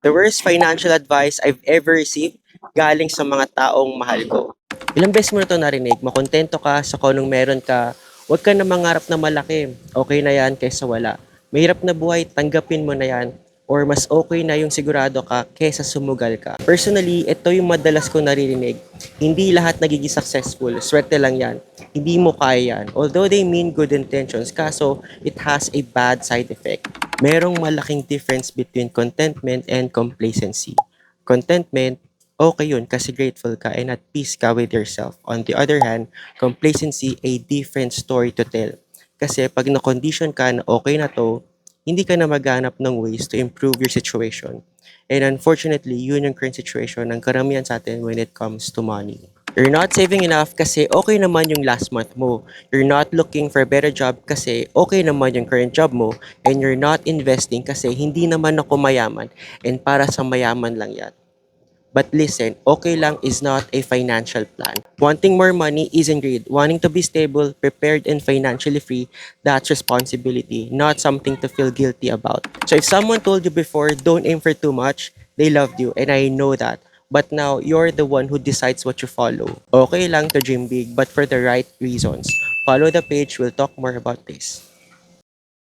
The worst financial advice I've ever received galing sa mga taong mahal ko. Ilang beses mo na ito narinig, makontento ka sa kung anong meron ka, huwag ka na mangarap na malaki. Okay na yan kaysa wala. Mahirap na buhay, tanggapin mo na yan. Or mas okay na yung sigurado ka kaysa sumugal ka. Personally, ito yung madalas ko naririnig. Hindi lahat nagiging successful. Swerte lang yan. Hindi mo kaya yan. Although they mean good intentions, kaso it has a bad side effect. Merong malaking difference between contentment and complacency. Contentment, okay yun kasi grateful ka and at peace ka with yourself. On the other hand, complacency, a different story to tell. Kasi pag na-condition ka na okay na to, hindi ka na maghanap ng ways to improve your situation. And unfortunately, yun yung current situation ng karamihan sa atin when it comes to money. You're not saving enough kasi okay naman yung last month mo. You're not looking for a better job kasi okay naman yung current job mo. And you're not investing kasi hindi naman ako mayaman and para sa mayaman lang yan. But listen, okay lang is not a financial plan. Wanting more money isn't greed. Wanting to be stable, prepared, and financially free, that's responsibility, not something to feel guilty about. So if someone told you before, don't aim for too much, they loved you, and I know that. But now, you're the one who decides what you follow. Okay lang to dream big, but for the right reasons. Follow the page, we'll talk more about this.